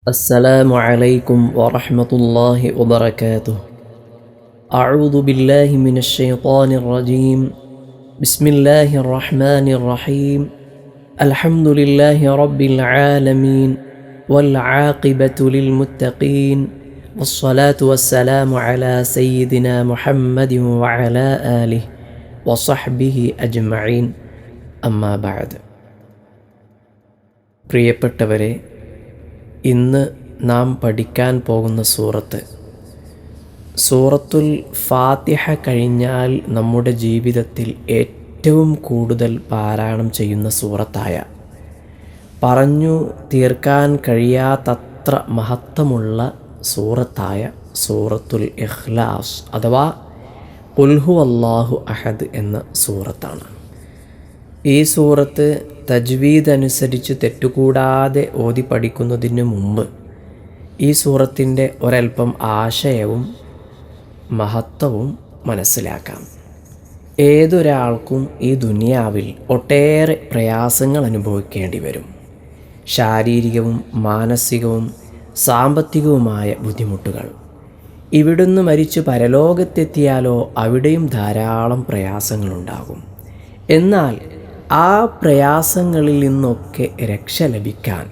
السلام عليكم ورحمة الله وبركاته. أعوذ بالله من الشيطان الرجيم. بسم الله الرحمن الرحيم. الحمد لله رب العالمين والعاقبة للمتقين والصلاة والسلام على سيدنا محمد وعلى آله وصحبه أجمعين. أما بعد. പ്രിയപ്പെട്ടവരെ, ഇന്ന് നാം പഠിക്കാൻ പോകുന്ന സൂറത്തുൽ ഫാത്തിഹ കഴിഞ്ഞാൽ നമ്മുടെ ജീവിതത്തിൽ ഏറ്റവും കൂടുതൽ പാരായണം ചെയ്യുന്ന സൂറത്തായ, പറഞ്ഞു തീർക്കാൻ കഴിയാത്തത്ര മഹത്വമുള്ള സൂറത്തായ സൂറത്തുൽ ഇഖ്ലാസ് അഥവാ ഖുൽ ഹുവല്ലാഹു അഹദ് എന്ന സൂറത്താണ്. ഈ സൂറത്ത് തജ്വീദ് അനുസരിച്ച് തെറ്റുകൂടാതെ ഓതി പഠിക്കുന്നതിന് മുമ്പ് ഈ സൂറത്തിൻ്റെ ഒരൽപ്പം ആശയവും മഹത്വവും മനസ്സിലാക്കാം. ഏതൊരാൾക്കും ഈ ദുനിയാവിൽ ഒട്ടേറെ പ്രയാസങ്ങൾ അനുഭവിക്കേണ്ടി വരും. ശാരീരികവും മാനസികവും സാമ്പത്തികവുമായ ബുദ്ധിമുട്ടുകൾ. ഇവിടുന്ന് മരിച്ച് പരലോകത്തെത്തിയാലോ അവിടെയും ധാരാളം പ്രയാസങ്ങളുണ്ടാകും. എന്നാൽ ആ പ്രയാസങ്ങളിൽ നിന്നൊക്കെ രക്ഷ ലഭിക്കാൻ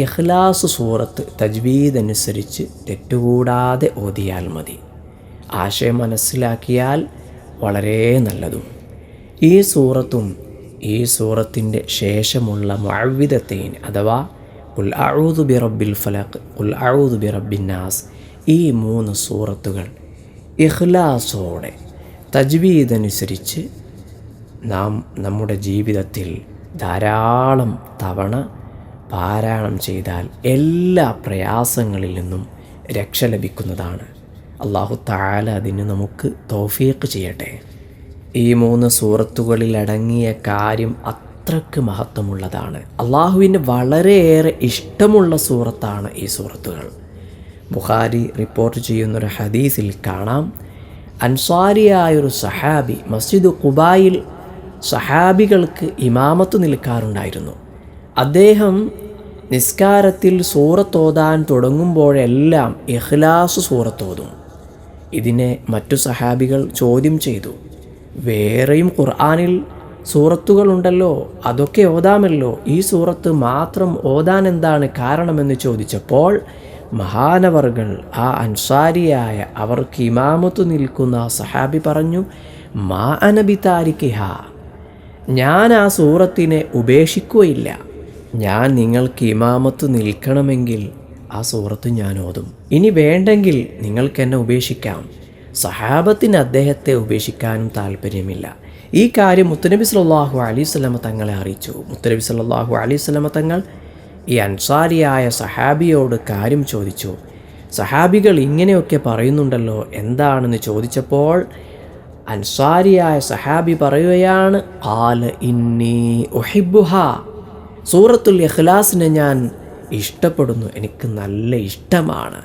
ഇഖ്ലാസ് സൂറത്ത് തജ്വീദ് അനുസരിച്ച് തെറ്റുകൂടാതെ ഓതിയാൽ മതി. ആശയം മനസ്സിലാക്കിയാൽ വളരെ നല്ലതും. ഈ സൂറത്തും ഈ സൂറത്തിൻ്റെ ശേഷമുള്ള മുഅവ്വിദത്തൈൻ അഥവാ ഖുൽ അഊദു ബിറബ്ബിൽ ഫലഖ്, ഖുൽ അഊദു ബിറബ്ബിൻ നാസ്, ഈ 3 സൂറത്തുകൾ ഇഖ്ലാസോടെ തജ്വീദ് അനുസരിച്ച് നാം നമ്മുടെ ജീവിതത്തിൽ ധാരാളം തവണ പാരായണം ചെയ്താൽ എല്ലാ പ്രയാസങ്ങളിൽ നിന്നും രക്ഷ ലഭിക്കുന്നതാണ്. അല്ലാഹു തആല അതിന് നമുക്ക് തൗഫീഖ് ചെയ്യട്ടെ. ഈ 3 സൂറത്തുകളിൽ അടങ്ങിയ കാര്യം അത്രയ്ക്ക് മഹത്വമുള്ളതാണ്. അള്ളാഹുവിന് വളരെയേറെ ഇഷ്ടമുള്ള സൂറത്താണ് ഈ സൂറത്തുകൾ. ബുഖാരി റിപ്പോർട്ട് ചെയ്യുന്നൊരു ഹദീസിൽ കാണാം, അൻസാരിയായൊരു സഹാബി മസ്ജിദ് ഖുബായിൽ സഹാബികൾക്ക് ഇമാമത്ത് നിൽക്കാറുണ്ടായിരുന്നു. അദ്ദേഹം നിസ്കാരത്തിൽ സൂറത്തോതാൻ തുടങ്ങുമ്പോഴെല്ലാം ഇഖ്ലാസ് സൂറത്തോതും. ഇതിനെ മറ്റു സഹാബികൾ ചോദ്യം ചെയ്തു, വേറെയും ഖുർആനിൽ സൂറത്തുകളുണ്ടല്ലോ, അതൊക്കെ ഓതാമല്ലോ, ഈ സൂറത്ത് മാത്രം ഓതാൻ എന്താണ് കാരണമെന്ന് ചോദിച്ചപ്പോൾ മഹാനവർകൾ ആ അൻസാരിയായ അവർക്ക് ഇമാമത്ത് നിൽക്കുന്ന സഹാബി പറഞ്ഞു, മാ അനബി താരിക്കിഹ, ഞാൻ ആ സൂറത്തിനെ ഉപേക്ഷിക്കുകയില്ല. ഞാൻ നിങ്ങൾക്ക് ഇമാമത്ത് നിൽക്കണമെങ്കിൽ ആ സൂറത്ത് ഞാൻ ഓതും. ഇനി വേണ്ടെങ്കിൽ നിങ്ങൾക്കെന്നെ ഉപേക്ഷിക്കാം. സഹാബത്തിന് അദ്ദേഹത്തെ ഉപേക്ഷിക്കാനും താല്പര്യമില്ല. ഈ കാര്യം മുത്തുനബി സല്ലല്ലാഹു അലൈഹി വസല്ലമ തങ്ങളെ അറിയിച്ചു. മുത്തുനബി സല്ലല്ലാഹു അലൈഹി വസല്ലമ തങ്ങൾ ഈ അൻസാരിയായ സഹാബിയോട് കാര്യം ചോദിച്ചു. സഹാബികൾ ഇങ്ങനെയൊക്കെ പറയുന്നുണ്ടല്ലോ, എന്താണെന്ന് ചോദിച്ചപ്പോൾ അൻസാരിയായ സഹാബി പറയുകയാണ്, ഖാല ഇന്നി ഉഹിബ്ബുഹ, സൂറത്തുൽ ഇഖ്ലാസിനെ ഞാൻ ഇഷ്ടപ്പെടുന്നു, എനിക്ക് നല്ല ഇഷ്ടമാണ്.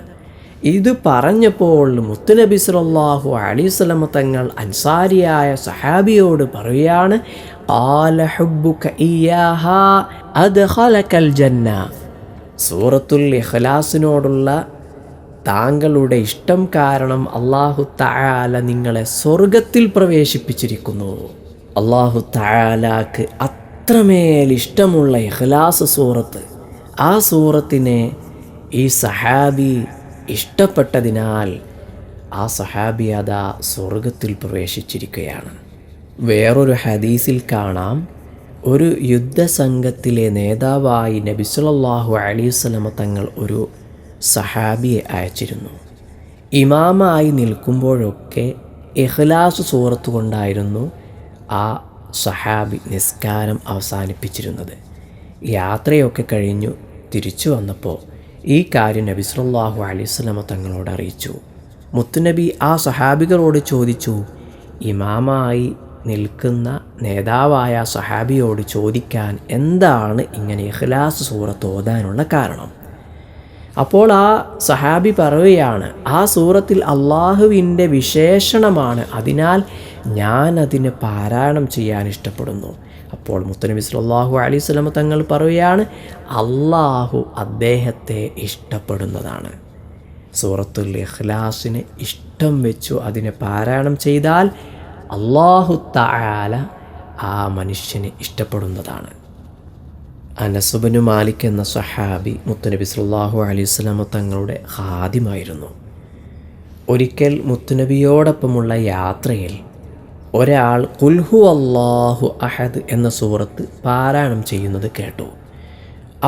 ഇത് പറഞ്ഞപ്പോൾ മുത്തുനബി സല്ലല്ലാഹു അലൈഹി വസല്ലമ തങ്ങൾ അൻസാരിയായ സഹാബിയോട് പറയുകയാണ്, ഖാല ഹുബ്ബുക ഇയ്യാഹ അദ്ഖലകൽ ജന്ന, സൂറത്തുൽ ഇഖ്ലാസിനോടുള്ള താങ്കളുടെ ഇഷ്ടം കാരണം അല്ലാഹു തആല നിങ്ങളെ സ്വർഗത്തിൽ പ്രവേശിപ്പിച്ചിരിക്കുന്നു. അല്ലാഹു തആലാക്ക് അത്രമേൽ ഇഷ്ടമുള്ള ഇഖ്ലാസ് സൂറത്ത്, ആ സൂറത്തിനെ ഈ സഹാബി ഇഷ്ടപ്പെട്ടതിനാൽ ആ സഹാബി അതാ സ്വർഗത്തിൽ പ്രവേശിച്ചിരിക്കുകയാണ്. വേറൊരു ഹദീസിൽ കാണാം, ഒരു യുദ്ധസംഘത്തിലെ നേതാവായി നബി സല്ലല്ലാഹു അലൈഹി വസല്ലമ തങ്ങൾ ഒരു സഹാബിയെ അയച്ചിരുന്നു. ഇമാമായി നിൽക്കുമ്പോഴൊക്കെ ഇഖ്ലാസ് സൂറത്ത് കൊണ്ടായിരുന്നു ആ സഹാബി നിസ്കാരം അവസാനിപ്പിച്ചിരുന്നത്. യാത്രയൊക്കെ കഴിഞ്ഞു തിരിച്ചു വന്നപ്പോൾ ഈ കാര്യം നബി സല്ലല്ലാഹു അലൈഹി വസല്ലമ തങ്ങളോട് അറിയിച്ചു. മുത്തുനബി ആ സഹാബികളോട് ചോദിച്ചു, ഇമാമായി നിൽക്കുന്ന നേതാവായ സഹാബിയോട് ചോദിക്കാൻ എന്താണ് ഇങ്ങനെ ഇഖ്ലാസ് സൂറത്ത് ഓതാനുള്ള കാരണം. അപ്പോൾ ആ സഹാബി പറയുകയാണ്, ആ സൂറത്തിൽ അള്ളാഹുവിൻ്റെ വിശേഷണമാണ്, അതിനാൽ ഞാനതിനെ പാരായണം ചെയ്യാൻ ഇഷ്ടപ്പെടുന്നു. അപ്പോൾ മുത്തുനബി സല്ലല്ലാഹു അലൈഹി വസല്ലം തങ്ങൾ പറയുകയാണ്, അള്ളാഹു അദ്ദേഹത്തെ ഇഷ്ടപ്പെടുന്നതാണ്. സൂറത്തുൽ ഇഖ്ലാസിനെ ഇഷ്ടം വെച്ചു അതിനെ പാരായണം ചെയ്താൽ അല്ലാഹു തആല ആ മനുഷ്യനെ ഇഷ്ടപ്പെടുന്നതാണ്. അനസ് ഇബ്നു മാലിക് എന്ന സഹാബി മുത്തുനബി സല്ലല്ലാഹു അലൈഹി വസല്ലം തങ്ങളുടെ ഖാദിമായിരുന്നു. ഒരിക്കൽ മുത്തുനബിയോടൊപ്പമുള്ള യാത്രയിൽ ഒരാൾ ഖുൽ ഹുവല്ലാഹു അഹദ് എന്ന സൂറത്ത് പാരായണം ചെയ്യുന്നത് കേട്ടു.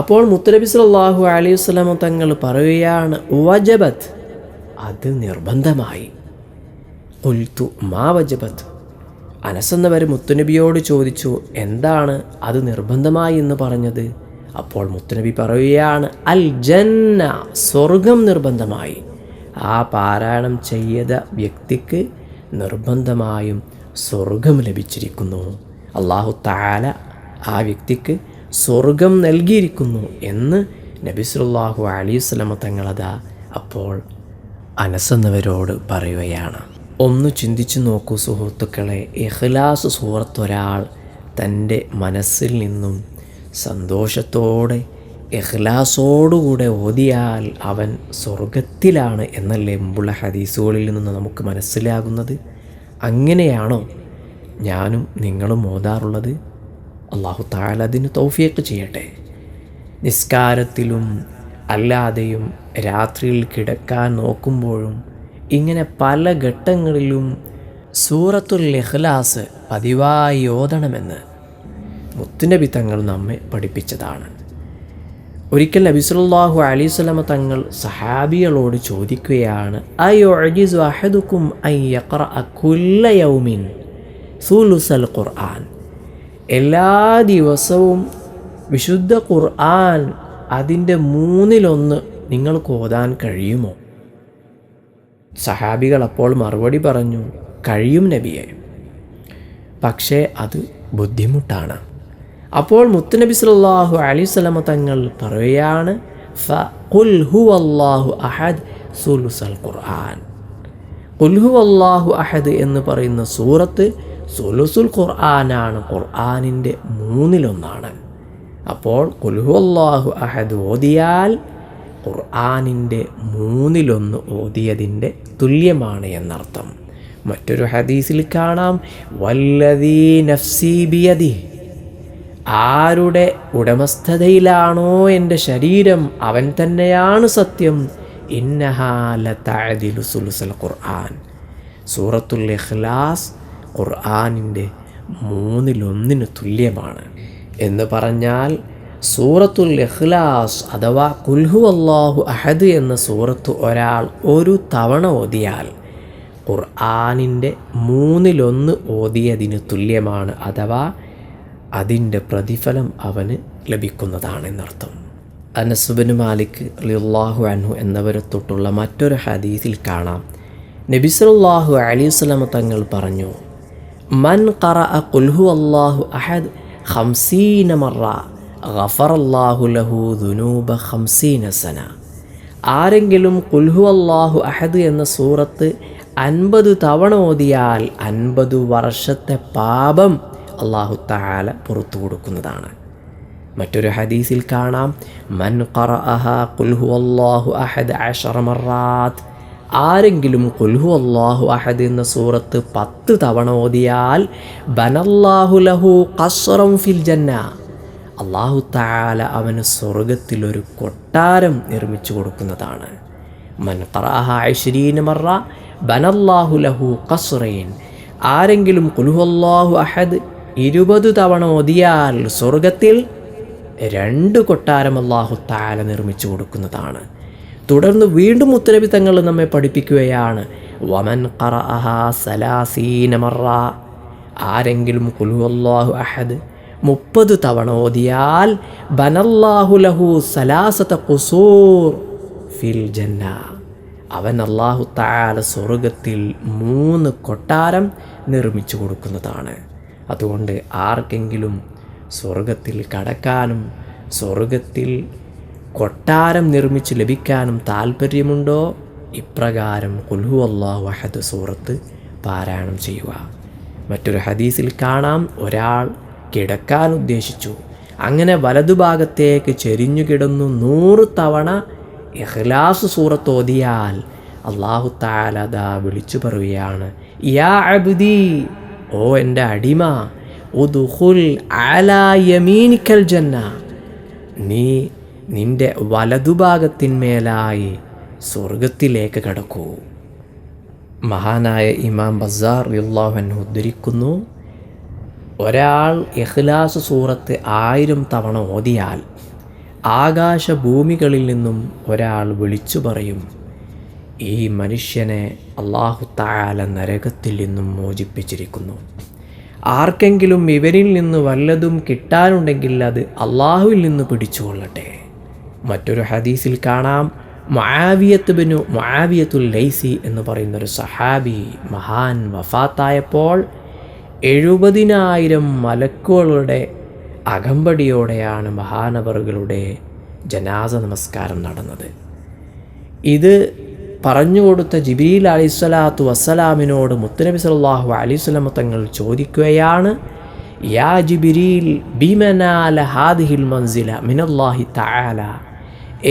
അപ്പോൾ മുത്തുനബി സല്ലല്ലാഹു അലൈഹി വസല്ലം തങ്ങൾ പറയുകയാണ്, വജബത്ത്, അത് നിർബന്ധമായി. ഖുൽതു മാ വജബത്ത്. അനസ് എന്നവർ മുത്തുനബിയോട് ചോദിച്ചു, എന്താണ് അത് നിർബന്ധമായി എന്ന് പറഞ്ഞത്? അപ്പോൾ മുത്തുനബി പറയുകയാണ്, അൽ ജന്ന, സ്വർഗം നിർബന്ധമായി. ആ പാരായണം ചെയ്ത വ്യക്തിക്ക് നിർബന്ധമായും സ്വർഗം ലഭിച്ചിരിക്കുന്നു. അല്ലാഹു തആല ആ വ്യക്തിക്ക് സ്വർഗം നൽകിയിരിക്കുന്നു എന്ന് നബി സല്ലല്ലാഹു അലൈഹി വസല്ലം തങ്ങളതാ അപ്പോൾ അനസ് എന്നവരോട് പറയുകയാണ്. ഒന്ന് ചിന്തിച്ചു നോക്കൂ സുഹൃത്തുക്കളെ, ഇഖ്ലാസ് സൂറത്ത് ഒരാൾ തൻ്റെ മനസ്സിൽ നിന്നും സന്തോഷത്തോടെ ഇഖ്ലാസോടുകൂടെ ഓതിയാൽ അവൻ സ്വർഗത്തിലാണ് എന്നല്ലേ മുമ്പുള്ള ഹദീസുകളിൽ നിന്ന് നമുക്ക് മനസ്സിലാകുന്നത്. അങ്ങനെയാണോ ഞാനും നിങ്ങളും ഓതാറുള്ളത്? അല്ലാഹു തആല അതിന് തൗഫീഖ് ചെയ്യട്ടെ. നിസ്കാരത്തിലും അല്ലാതെയും രാത്രിയിൽ കിടക്കാൻ നോക്കുമ്പോഴും ഇങ്ങനെ പല ഘട്ടങ്ങളിലും സൂറത്തുൽ ഇഖ്ലാസ് പതിവായി ഓതണമെന്ന് മുത്തുനബി തങ്ങൾ നമ്മെ പഠിപ്പിച്ചതാണ്. ഒരിക്കൽ നബി സല്ലല്ലാഹു അലൈഹി വസല്ലം തങ്ങൾ സഹാബികളോട് ചോദിക്കുകയാണ്, അയുഅ്ജിസു അഹദുക്കും അൻ യഖറഅ കുല്ല യൗമിൻ സുലുസൽ ഖുർആൻ. എല്ലാ ദിവസവും വിശുദ്ധ ഖുർആൻ അതിൻ്റെ 1/3 നിങ്ങൾക്ക് ഓതാൻ കഴിയുമോ? സഹാബികൾ അപ്പോൾ മറുപടി പറഞ്ഞു, കഴിയും നബിയെ, പക്ഷേ അത് ബുദ്ധിമുട്ടാണ്. അപ്പോൾ മുത്തുനബി സല്ലല്ലാഹു അലൈഹി വസല്ലം തങ്ങൾ പറയുകയാണ്, ഖുൽ ഹുവല്ലാഹു അഹദ് സുലുസൽ ഖുർആൻ. ഖുൽ ഹുവല്ലാഹു അഹദ് എന്ന് പറയുന്ന സൂറത്ത് സുലുസുൽ ഖുർആനാണ്, ഖുർആനിൻ്റെ 1/3. അപ്പോൾ ഖുൽ ഹുവല്ലാഹു അഹദ് ഓതിയാൽ ഖുർആനിൻ്റെ 1/3 ഓതിയതിൻ്റെ തുല്യമാണ് എന്നർത്ഥം. മറ്റൊരു ഹദീസിൽ കാണാം, വല്ലദീ നഫ്സി ബിയദിഹി, ആരുടെ ഉടമസ്ഥതയിലാണോ എൻ്റെ ശരീരം അവൻ തന്നെയാണ് സത്യം, ഇന്നഹാ ലതഅദിലു സുലുസൽ ഖുർആൻ. സൂറത്തുൽ ഇഖ്ലാസ് ഖുർആനിൻ്റെ 1/3 തുല്യമാണ് എന്ന് പറഞ്ഞാൽ സൂറത്തുൽ ഇഖ്ലാസ് അഥവാ ഖുൽ ഹുവല്ലാഹു അഹദ് എന്ന സൂറത്ത് ഒരാൾ ഒരു തവണ ഓതിയാൽ ഖുർആനിൻ്റെ 1/3 ഓതിയതിന് തുല്യമാണ്, അഥവാ അതിൻ്റെ പ്രതിഫലം അവന് ലഭിക്കുന്നതാണെന്നർത്ഥം. അനസ് ഇബ്നു മാലിക് റളിയല്ലാഹു അൻഹു എന്നവരെ തൊട്ടുള്ള മറ്റൊരു ഹദീസിൽ കാണാം, നബി സല്ലല്ലാഹു അലൈഹി വസല്ലം തങ്ങൾ പറഞ്ഞു, മൻ ഖറഅ ഖുൽ ഹുവല്ലാഹു അഹദ് 50 മറ ഗഫറല്ലാഹു ലഹു ദുനൂബ 50 സന. ആരെങ്കിലും ഖുൽ ഹുവല്ലാഹു അഹദ് എന്ന സൂറത്ത് 50 തവണ ഓതിയാൽ 50 വർഷത്തെ പാപം അല്ലാഹു തആല പുറത്തു കൊടുക്കുന്നതാണ്. മറ്റൊരു ഹദീസിൽ കാണാം, മൻ ഖറഅഹ ഖുൽ ഹുവല്ലാഹു അഹദ് 10 മറാത്ത്. ആരെങ്കിലും ഖുൽ ഹുവല്ലാഹു അഹദ് എന്ന സൂറത്ത് 10 തവണ ഓതിയാൽ ബനല്ലാഹു ലഹു ഖസ്റൻ ഫിൽ ജന്ന, അല്ലാഹു തആല അവന് സ്വർഗത്തിലൊരു കൊട്ടാരം നിർമ്മിച്ചു കൊടുക്കുന്നതാണ്. മൻ ഖറഅഹ 20 മറ ബനല്ലാഹു ലഹു ഖസ്റൈൻ. ആരെങ്കിലും ഖുൽ ഹുവല്ലാഹു അഹദ് 20 തവണ ഓതിയാൽ സ്വർഗത്തിൽ 2 കൊട്ടാരം അല്ലാഹു തആല നിർമ്മിച്ചു കൊടുക്കുന്നതാണ്. തുടർന്ന് വീണ്ടും മുത്തുനബി തങ്ങൾ നമ്മെ പഠിപ്പിക്കുകയാണ്, വമൻ ഖറഅഹ 30 മറ. ആരെങ്കിലും ഖുൽ ഹുവല്ലാഹു അഹദ് 30 തവണ ഓതിയാൽ ബനല്ലാഹു ലഹു 3 ഖുസൂർ ഫിൽ ജന്ന, അവൻ അല്ലാഹു തആല സ്വർഗത്തിൽ 3 കൊട്ടാരം നിർമ്മിച്ചു കൊടുക്കുന്നതാണ്. അതുകൊണ്ട് ആർക്കെങ്കിലും സ്വർഗത്തിൽ കടക്കാനും സ്വർഗത്തിൽ കൊട്ടാരം നിർമ്മിച്ച് ലഭിക്കാനും താല്പര്യമുണ്ടോ, ഇപ്രകാരം ഖുൽ ഹുവല്ലാഹു അഹദ് സൂറത്ത് പാരായണം ചെയ്യുക. മറ്റൊരു ഹദീസിൽ കാണാം, ഒരാൾ കിടക്കാൻ ഉദ്ദേശിച്ചു, അങ്ങനെ വലതുഭാഗത്തേക്ക് ചെരിഞ്ഞു കിടന്നു 100 തവണ ഇഖ്ലാസ് സൂറത്ത് ഓതിയാൽ അല്ലാഹു തആല ദാ വിളിച്ചു പറയുകയാണ്, യാ അബ്ദി, ഓ എൻ്റെ അടിമ, ഉദ്ഖുൽ അലാ യമീനിക്കൽ ജന്ന, നീ നിൻ്റെ വലതുഭാഗത്തിന്മേലായി സ്വർഗത്തിലേക്ക് കടക്കൂ. മഹാനായ ഇമാം ബസ്സാർ റളിയല്ലാഹു അൻഹു ഉദ്ധരിക്കുന്നു, ഒരാൾ ഇഖ്ലാസ് സൂറത്ത് 1000 തവണ ഓതിയാൽ ആകാശഭൂമികളിൽ നിന്നും ഒരാൾ വിളിച്ചു പറയും, ഈ മനുഷ്യനെ അല്ലാഹു തആല നരകത്തിൽ നിന്നും മോചിപ്പിച്ചിരിക്കുന്നു. ആർക്കെങ്കിലും ഇവരിൽ നിന്ന് വല്ലതും കിട്ടാനുണ്ടെങ്കിൽ അത് അള്ളാഹുവിൽ നിന്ന് പിടിച്ചുകൊള്ളട്ടെ. മറ്റൊരു ഹദീസിൽ കാണാം, മുആവിയത്തുൽ ലൈസി എന്ന് പറയുന്നൊരു സഹാബി മഹാൻ വഫാത്തായപ്പോൾ 70,000 മലക്കുകളുടെ അകമ്പടിയോടെയാണ് മഹാനവറുകളുടെ ജനാസ നമസ്കാരം നടന്നത്. ഇത് പറഞ്ഞുകൊടുത്ത ജിബ്രീൽ അലൈഹിസ്സലാത്തു വസ്സലാമിനോട് മുത്തുനബി സല്ലല്ലാഹു അലൈഹി വസല്ലം തങ്ങൾ ചോദിക്കുകയാണ്, യാ ജിബ്രീൽ ബിമനാല ഹാദിഹിൽ മൻസില മിനല്ലാഹി തആല,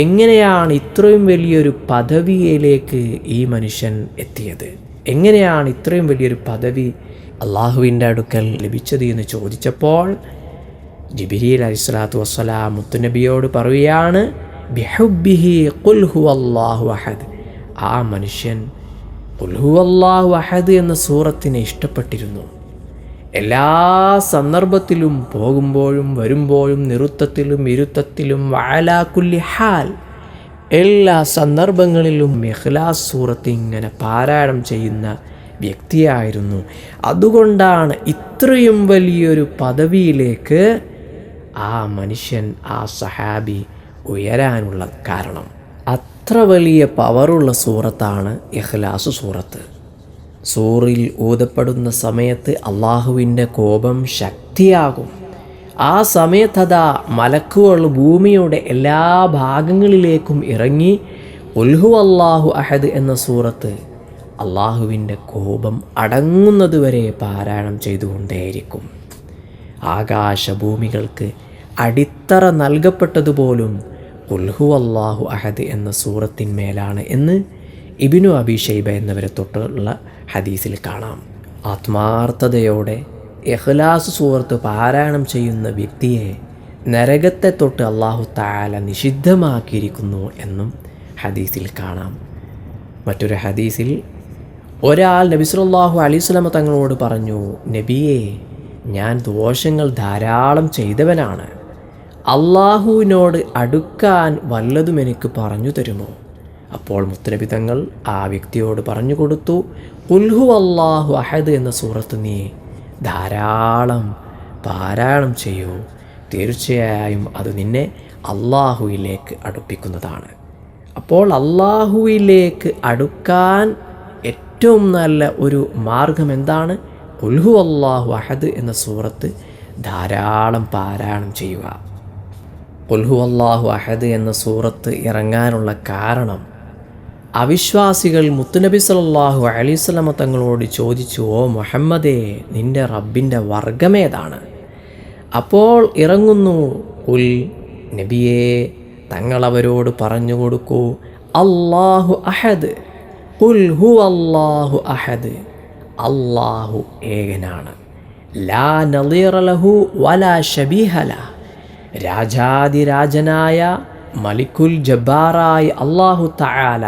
എങ്ങനെയാണ് ഇത്രയും വലിയൊരു പദവിയിലേക്ക് ഈ മനുഷ്യൻ എത്തിയത്? എങ്ങനെയാണ് ഇത്രയും വലിയൊരു പദവി അള്ളാഹുവിൻ്റെ അടുക്കൽ ലഭിച്ചത് എന്ന് ചോദിച്ചപ്പോൾ ജിബ്രീൽ അലൈഹിസ്സലാത്തു വസ്സലാം മുത്തുനബിയോട് പറയുകയാണ്, ബിഹുബ്ബിഹി ഖുൽ ഹുവല്ലാഹു അഹദ്, ആ മനുഷ്യൻ ഖുൽ ഹുവല്ലാഹു അഹദ് എന്ന സൂറത്തിനെ ഇഷ്ടപ്പെട്ടിരുന്നു. എല്ലാ സന്ദർഭത്തിലും, പോകുമ്പോഴും വരുമ്പോഴും, നിറുത്തത്തിലും ഇരുത്തത്തിലും, വഅലാ കുല്ലി ഹാൽ, എല്ലാ സന്ദർഭങ്ങളിലും ഇഖ്ലാസ് സൂറത്ത് ഇങ്ങനെ പാരായണം ചെയ്യുന്ന വ്യക്തിയായിരുന്നു. അതുകൊണ്ടാണ് ഇത്രയും വലിയൊരു പദവിയിലേക്ക് ആ മനുഷ്യൻ, ആ സഹാബി ഉയരാനുള്ള കാരണം. അത്ര വലിയ പവറുള്ള സൂറത്താണ് ഇഖ്ലാസ് സൂറത്ത്. സൂറിൽ ഊതപ്പെടുന്ന സമയത്ത് അള്ളാഹുവിൻ്റെ കോപം ശക്തിയാകും. ആ സമയത്തതാ മലക്കുകൾ ഭൂമിയുടെ എല്ലാ ഭാഗങ്ങളിലേക്കും ഇറങ്ങി ഖുൽ ഹുവല്ലാഹു അഹദ് എന്ന സൂറത്ത് അള്ളാഹുവിൻ്റെ കോപം അടങ്ങുന്നതുവരെ പാരായണം ചെയ്തുകൊണ്ടേയിരിക്കും. ആകാശഭൂമികൾക്ക് അടിത്തറ നൽകപ്പെട്ടതുപോലും ഖുൽ ഹുവല്ലാഹു അഹദ് എന്ന സൂറത്തിന്മേലാണ് എന്ന് ഇബ്നു അബീ ശൈബ എന്നിവരെ തൊട്ടുള്ള ഹദീസിൽ കാണാം. ആത്മാർത്ഥതയോടെ ഇഖ്ലാസ് സൂറത്ത് പാരായണം ചെയ്യുന്ന വ്യക്തിയെ നരകത്തെ തൊട്ട് അല്ലാഹു തആല നിഷിദ്ധമാക്കിയിരിക്കുന്നു എന്നും ഹദീസിൽ കാണാം. മറ്റൊരു ഹദീസിൽ ഒരാൾ നബി സല്ലല്ലാഹു അലൈഹി വസല്ലം തങ്ങളോട് പറഞ്ഞു, നബിയേ, ഞാൻ ദോഷങ്ങൾ ധാരാളം ചെയ്തവനാണ്, അള്ളാഹുവിനോട് അടുക്കാൻ വല്ലതും എനിക്ക് പറഞ്ഞു തരുമോ? അപ്പോൾ മുത്തുനബി തങ്ങൾ ആ വ്യക്തിയോട് പറഞ്ഞു കൊടുത്തു, ഖുൽ ഹുവല്ലാഹു അഹദ് എന്ന സൂറത്ത് നീ ധാരാളം പാരായണം ചെയ്യൂ, തീർച്ചയായും അത് നിന്നെ അള്ളാഹുവിലേക്ക് അടുപ്പിക്കുന്നതാണ്. അപ്പോൾ അള്ളാഹുവിലേക്ക് അടുക്കാൻ ഏറ്റവും നല്ല ഒരു മാർഗം എന്താണ്? ഖുൽ ഹുവല്ലാഹു അഹദ് എന്ന സൂറത്ത് ധാരാളം പാരായണം ചെയ്യുക. ഖുൽ ഹുവല്ലാഹു അഹദ് എന്ന സൂറത്ത് ഇറങ്ങാനുള്ള കാരണം, അവിശ്വാസികൾ മുത്തുനബി സല്ലല്ലാഹു അലൈഹി വസല്ലം തങ്ങളോട് ചോദിച്ചു, ഓ മുഹമ്മദേ, നിൻ്റെ റബ്ബിൻ്റെ വർഗമേതാണ്? അപ്പോൾ ഇറങ്ങുന്നു, ഖുൽ, നബിയേ, തങ്ങളവരോട് പറഞ്ഞു കൊടുക്കൂ, അല്ലാഹു അഹദ്, ഖുൽ ഹുവല്ലാഹു അഹദ്, അല്ലാഹു ഏകനാണ്, ലാ നളീറ ലഹു വലാ ശബീഹ ലഹു, രാജാതിരാജനായ മലിക്കുൽ ജബ്ബാറായ അല്ലാഹു തആല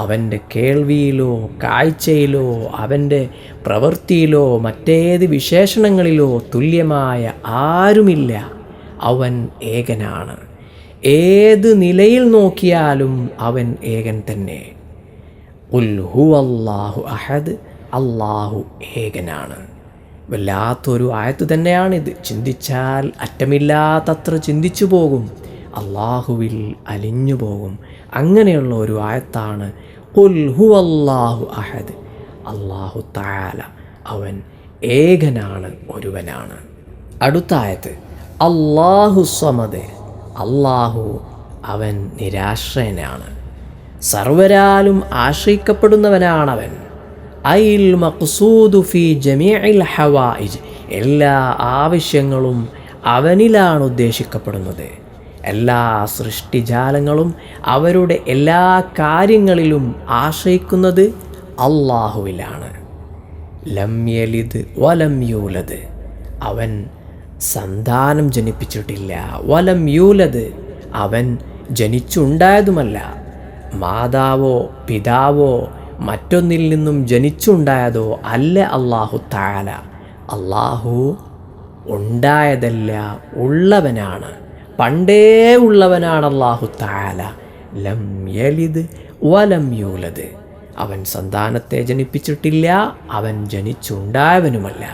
അവൻ്റെ കേൾവിയിലോ കാഴ്ചയിലോ അവൻ്റെ പ്രവൃത്തിയിലോ മറ്റേത് വിശേഷണങ്ങളിലോ തുല്യമായ ആരുമില്ല. അവൻ ഏകനാണ്. ഏത് നിലയിൽ നോക്കിയാലും അവൻ ഏകൻ തന്നെ. ഖുൽ ഹുവല്ലാഹു അഹദ്, അല്ലാഹു ഏകനാണ്. വല്ലാത്തൊരു ആയത്ത് തന്നെയാണിത്. ചിന്തിച്ചാൽ അറ്റമില്ലാത്തത്ര ചിന്തിച്ചു പോകും, അള്ളാഹുവിൽ അലിഞ്ഞു പോകും. അങ്ങനെയുള്ള ഒരു ആയത്താണ് ഖുൽ ഹുവല്ലാഹു അഹദ്, അല്ലാഹു തആല അവൻ ഏകനാണ്, ഒരുവനാണ്. അടുത്ത ആയത്ത് അല്ലാഹു സമദ്, അല്ലാഹു അവൻ നിരാശ്രയനാണ്, സർവരാലും ആശ്രയിക്കപ്പെടുന്നവനാണവൻ. ഐൽ മഖ്സൂദു ഫീ ജമീഇൽ ഹവായിജ്, എല്ലാ ആവശ്യങ്ങളും അവനിലാണ് ഉദ്ദേശിക്കപ്പെടുന്നത്. എല്ലാ സൃഷ്ടിജാലങ്ങളും അവരുടെ എല്ലാ കാര്യങ്ങളിലും ആശ്രയിക്കുന്നത് അള്ളാഹുവിലാണ്. ലം യലിദ് വലം യൂലദ്, അവൻ സന്താനം ജനിപ്പിച്ചിട്ടില്ല. വലം യൂലദ്, അവൻ ജനിച്ചുണ്ടായതുമല്ല. മാതാവോ പിതാവോ മറ്റൊന്നിൽ നിന്നും ജനിച്ചുണ്ടായതോ അല്ല അല്ലാഹു തആല. അല്ലാഹു ഉണ്ടായതല്ല, ഉള്ളവനാണ്, പണ്ടേ ഉള്ളവനാണ് അല്ലാഹു തആല. ലം യലിദ് വലം യൂലദ്, അവൻ സന്താനത്തെ ജനിപ്പിച്ചിട്ടില്ല, അവൻ ജനിച്ചുണ്ടായവനുമല്ല.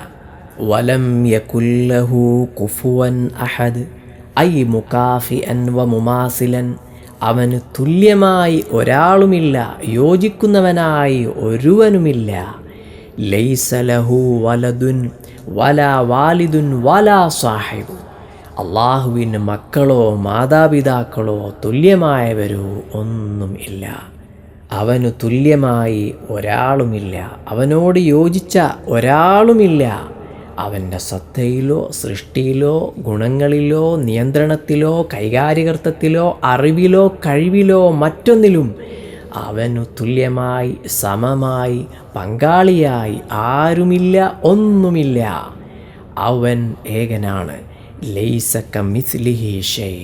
വലം യകുല്ലഹു കുഫുവൻ അഹദ്, ഐ മുകാഫിഅൻ വ മുമാസിലൻ, അവന് തുല്യമായി ഒരാളുമില്ല, യോജിക്കുന്നവനായി ഒരുവനുമില്ല. ലൈസ ലഹു വലദുൻ വലാ വാലിദുൻ വലാ സാഹിബ്, അള്ളാഹുവിന് മക്കളോ മാതാപിതാക്കളോ തുല്യമായവരോ ഒന്നും ഇല്ല. അവനു തുല്യമായി ഒരാളുമില്ല, അവനോട് യോജിച്ച ഒരാളുമില്ല. അവൻ്റെ സത്തയിലോ സൃഷ്ടിയിലോ ഗുണങ്ങളിലോ നിയന്ത്രണത്തിലോ കൈകാര്യകർത്തത്തിലോ അറിവിലോ കഴിവിലോ മറ്റൊന്നിലും അവനു തുല്യമായി സമമായി പങ്കാളിയായി ആരുമില്ല, ഒന്നുമില്ല. അവൻ ഏകനാണ്. ലൈസ കമിസ്ലിഹി ഷൈ,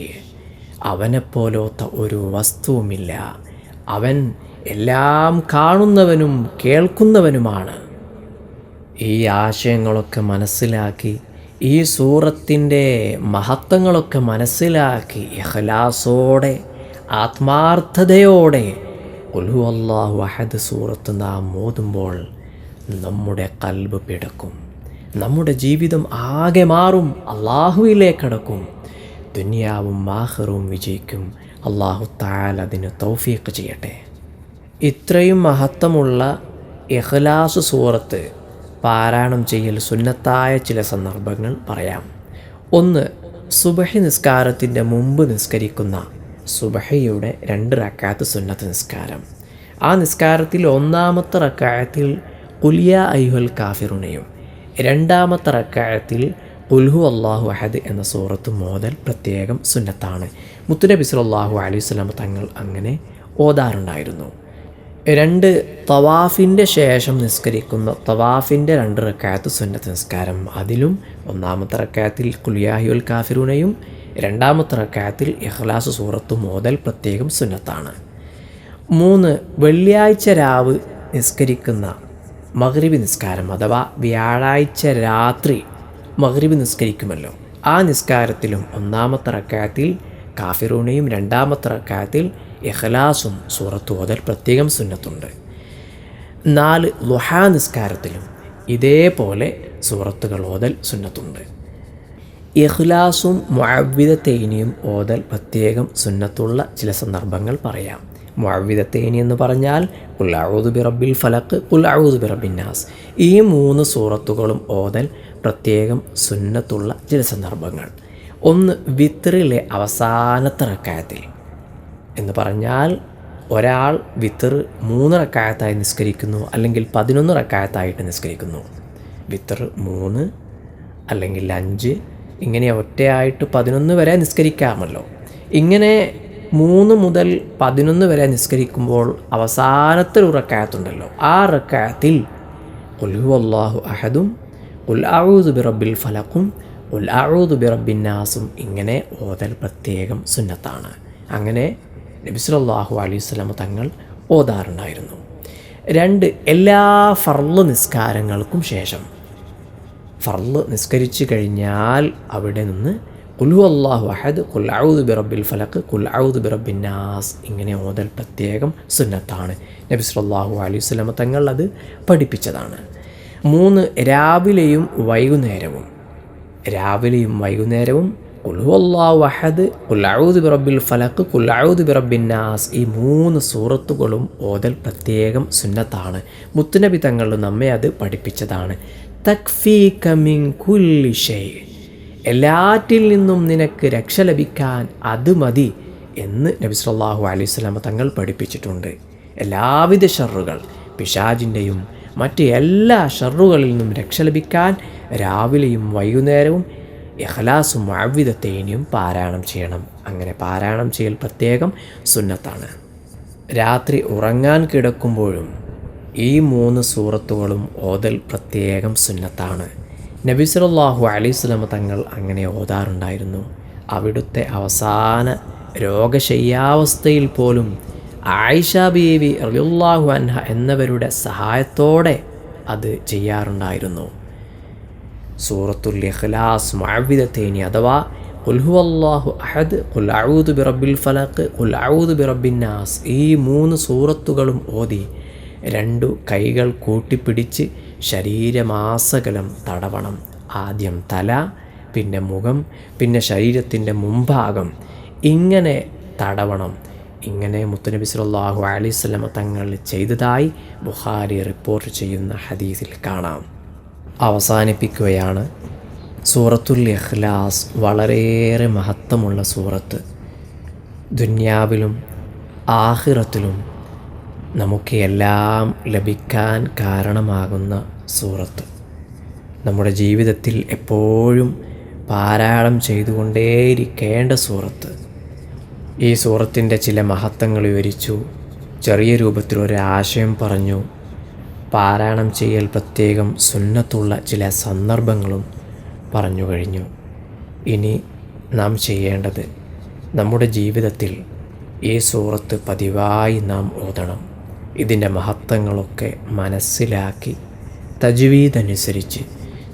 അവനെപ്പോലത്ത ഒരു വസ്തുവുമില്ല. അവൻ എല്ലാം കാണുന്നവനും കേൾക്കുന്നവനുമാണ്. ഈ ആശയങ്ങളൊക്കെ മനസ്സിലാക്കി, ഈ സൂറത്തിൻ്റെ മഹത്വങ്ങളൊക്കെ മനസ്സിലാക്കി, ഇഖ്ലാസോടെ ആത്മാർത്ഥതയോടെ ഖുൽ ഹുവല്ലാഹു അഹദ് സൂറത്ത് നാം ഓതുമ്പോൾ നമ്മുടെ ഖൽബ് പിടക്കും, നമ്മുടെ ജീവിതം ആകെ മാറും, അള്ളാഹുവിലേക്കടക്കും, ദുനിയാവും ആഖിറവും വിജയിക്കും. അള്ളാഹു തആല അതിന് തൗഫീഖ് ചെയ്യട്ടെ. ഇത്രയും മഹത്വമുള്ള ഇഖ്ലാസ് സൂറത്ത് പാരായണം ചെയ്യൽ സുന്നത്തായ ചില സന്ദർഭങ്ങൾ പറയാം. ഒന്ന്, സുബഹി നിസ്കാരത്തിൻ്റെ മുമ്പ് നിസ്കരിക്കുന്ന സുബഹിയുടെ 2 റക്അത്ത് സുന്നത്ത് നിസ്കാരം. ആ നിസ്കാരത്തിൽ ഒന്നാമത്തെ റക്അത്തിൽ ഖുൽ യാ അയ്യുഹൽ കാഫിറൂനയും രണ്ടാമത്തെ റക്അത്തിൽ ഖുൽ ഹുവല്ലാഹു അഹദ് എന്ന സൂറത്ത് മോദൽ പ്രത്യേകം സുന്നത്താണ്. മുത്തുനബി സല്ലല്ലാഹു അലൈഹി വസല്ലം തങ്ങൾ അങ്ങനെ ഓതാറുണ്ടായിരുന്നു. 2 തവാഫിൻ്റെ ശേഷം നിസ്കരിക്കുന്ന തവാഫിൻ്റെ 2 റക്അത്ത് സുന്നത്ത് നിസ്കാരം. അതിലും ഒന്നാമത്തെ റക്അത്തിൽ ഖുൽ യാ അയ്യുഹൽ കാഫിറൂനയും രണ്ടാമത്തെ റക്അത്തിൽ ഇഖ്ലാസ് സൂറത്തും മോദൽ പ്രത്യേകം സുന്നത്താണ്. 3, വെള്ളിയാഴ്ച രാവ് നിസ്കരിക്കുന്ന മഗ്രിബ് നിസ്കാരം അഥവാ വ്യാഴാഴ്ച രാത്രി മഗ്രിബ് നിസ്കരിക്കുമല്ലോ, ആ നിസ്കാരത്തിലും ഒന്നാമത്തെ റക്അത്തിൽ കാഫിറൂനയും രണ്ടാമത്തെ റക്അത്തിൽ ഇഖ്ലാസും സൂറത്ത് ഓതൽ പ്രത്യേകം സുന്നത്തുണ്ട്. 4, ളുഹാ നിസ്കാരത്തിലും ഇതേപോലെ സൂറത്തുകൾ ഓതൽ സുന്നത്തുണ്ട്. ഇഖ്ലാസും മുഅവ്വിദത്തൈനിയും ഓതൽ പ്രത്യേകം സുന്നത്തുള്ള ചില സന്ദർഭങ്ങൾ പറയാം. മുഅവ്വിദത്തൈനി എന്ന് പറഞ്ഞാൽ ഖുൽ അഊദു ബിറബ്ബിൽ ഫലഖ്, ഖുൽ അഊദു ബിറബ്ബിൻ നാസ്, ഈ 3 സൂറത്തുകളും ഓതൽ പ്രത്യേകം സുന്നത്തുള്ള ചില സന്ദർഭങ്ങൾ. 1, വിത്റിലെ അവസാനത്തെ റക്അത്തിൽ എന്ന് പറഞ്ഞാൽ ഒരാൾ വിത്ർ 3 റക്അത്തായി നിസ്കരിക്കുന്നു, അല്ലെങ്കിൽ 11 റക്അത്തായിട്ട് നിസ്കരിക്കുന്നു. വിത്ർ 3 അല്ലെങ്കിൽ 5 ഇങ്ങനെ ഒറ്റയായിട്ട് 11 വരെ നിസ്കരിക്കാമല്ലോ. ഇങ്ങനെ 3 മുതൽ 11 വരെ നിസ്കരിക്കുമ്പോൾ അവസാനത്തെ ഒരു റക്അത്തുണ്ടല്ലോ, ആ റക്അത്തിൽ ഖുൽ ഹുവല്ലാഹു അഹദും ഖുൽ അഊദു ബിറബ്ബിൽ ഫലഖും ഖുൽ അഊദു ബിറബ്ബിൻ നാസും ഇങ്ങനെ ഓതൽ പ്രത്യേകം സുന്നത്താണ്. അങ്ങനെ നബി സല്ലല്ലാഹു അലൈഹി വസല്ലം തങ്ങൾ ഓതാറുണ്ടായിരുന്നു. 2, എല്ലാ ഫർള് നിസ്കാരങ്ങൾക്കും ശേഷം, ഫർള് നിസ്കരിച്ചു കഴിഞ്ഞാൽ അവിടെ നിന്ന് ഖുൽ ഹുവല്ലാഹു അഹദ് ഖുൽ അഊദു ബിറബ്ബിൽ ഫലഖ് ഖുൽ അഊദു ബിറബ്ബിൻ നാസ് ഇങ്ങനെ ഓതൽ പ്രത്യേകം സുന്നത്താണ്. നബി സല്ലല്ലാഹു അലൈഹി വസല്ലം തങ്ങൾ അത് പഠിപ്പിച്ചതാണ്. 3, രാവിലെയും വൈകുന്നേരവും ഖുൽ ഹുവല്ലാഹു അഹദ് ഖുൽ അഊദു ബിറബ്ബിൽ ഫലഖ് ഖുൽ അഊദു ബിറബ്ബിൻ നാസ് ഈ 3 സൂറത്തുകളും ഓതൽ പ്രത്യേകം സുന്നത്താണ്. മുത്തുനബി തങ്ങൾ നമ്മെ അത് പഠിപ്പിച്ചതാണ്. തക്ഫീക മിൻ കുല്ലി ഷൈ, എല്ലാറ്റിൽ നിന്നും നിനക്ക് രക്ഷ ലഭിക്കാൻ അത് മതി എന്ന് നബി സല്ലല്ലാഹു അലൈഹി വസല്ലം തങ്ങൾ പഠിപ്പിച്ചിട്ടുണ്ട്. എല്ലാവിധ ഷർറുകൾ, പിശാചിൻ്റെയും മറ്റ് എല്ലാ ഷർറുകളിൽ നിന്നും രക്ഷ ലഭിക്കാൻ രാവിലെയും വൈകുന്നേരവും ഇഖ്ലാസും മുഅവ്വിദത്തൈനിയും പാരായണം ചെയ്യണം. അങ്ങനെ പാരായണം ചെയ്യൽ പ്രത്യേകം സുന്നത്താണ്. രാത്രി ഉറങ്ങാൻ കിടക്കുമ്പോഴും ഈ 3 സൂറത്തുകളും ഓതൽ പ്രത്യേകം സുന്നത്താണ്. നബി സല്ലല്ലാഹു അലൈഹി വസല്ലം തങ്ങൾ അങ്ങനെ ഓതാറുണ്ടായിരുന്നു. അവിടുത്തെ അവസാന രോഗശയ്യാവസ്ഥയിൽ പോലും ആയിഷ ബീവി റളിയല്ലാഹു അൻഹ എന്നവരുടെ സഹായത്തോടെ അത് ചെയ്യാറുണ്ടായിരുന്നു. സൂറത്തുൽ ഇഖ്ലാസ്, മുഅവ്വിദത്തൈനി അഥവാ ഖുൽ ഹുവല്ലാഹു അഹദ്, ഖുൽ അഊദു ബിറബ്ബിൽ ഫലഖ്, ഖുൽ അഊദു ബിറബ്ബിൻ നാസ്, ഈ 3 സൂറത്തുകളും ഓതി 2 കൈകൾ കൂട്ടിപ്പിടിച്ച് ശരീരമാസകലം തടവണം. ആദ്യം തല, പിന്നെ മുഖം, പിന്നെ ശരീരത്തിൻ്റെ മുൻഭാഗം, ഇങ്ങനെ തടവണം. ഇങ്ങനെ മുത്തുനബി സല്ലല്ലാഹു അലൈഹി വസല്ലം തങ്ങൾ ചെയ്തതായി ബുഖാരി റിപ്പോർട്ട് ചെയ്യുന്ന ഹദീസിൽ കാണാം. അവസാനിപ്പിക്കുകയാണ്. സൂറത്തുൽ ഇഖ്ലാസ് വളരെയേറെ മഹത്വമുള്ള സൂറത്ത്. ദുനിയാവിലും ആഖിറത്തിലും നമുക്ക് എല്ലാം ലഭിക്കാൻ കാരണമാകുന്ന സൂറത്ത്. നമ്മുടെ ജീവിതത്തിൽ എപ്പോഴും പാരായണം ചെയ്തുകൊണ്ടേയിരിക്കേണ്ട സൂറത്ത്. ഈ സൂറത്തിൻ്റെ ചില മഹത്വങ്ങൾ വിവരിച്ചു, ചെറിയ രൂപത്തിലൊരാശയം പറഞ്ഞു, പാരായണം ചെയ്യൽ പ്രത്യേകം സുന്നത്തുള്ള ചില സന്ദർഭങ്ങളും പറഞ്ഞു കഴിഞ്ഞു. ഇനി നാം ചെയ്യേണ്ടത് നമ്മുടെ ജീവിതത്തിൽ ഈ സൂറത്ത് പതിവായി നാം ഓതണം. ഇതിൻ്റെ മഹത്വങ്ങളൊക്കെ മനസ്സിലാക്കി തജ്വീദ് അനുസരിച്ച്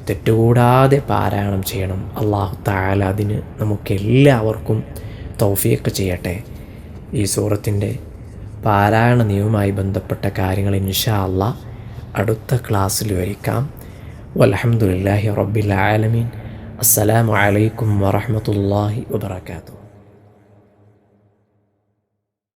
തെറ്റുകൂടാതെ പാരായണം ചെയ്യണം. അല്ലാഹു തആല അതിന് നമുക്കെല്ലാവർക്കും തൗഫീഖ് ചെയ്യട്ടെ. ഈ സൂറത്തിൻ്റെ പാരായണ നിയമവുമായി ബന്ധപ്പെട്ട കാര്യങ്ങൾ ഇൻഷാ അല്ലാഹ് അടുത്ത ക്ലാസ്സിൽ വിവരിക്കാം. വൽഹംദുലില്ലാഹി റബ്ബിൽ ആലമീൻ. അസ്സലാമു അലൈക്കും വറഹ്മത്തുള്ളാഹി വബറകാതുഹു.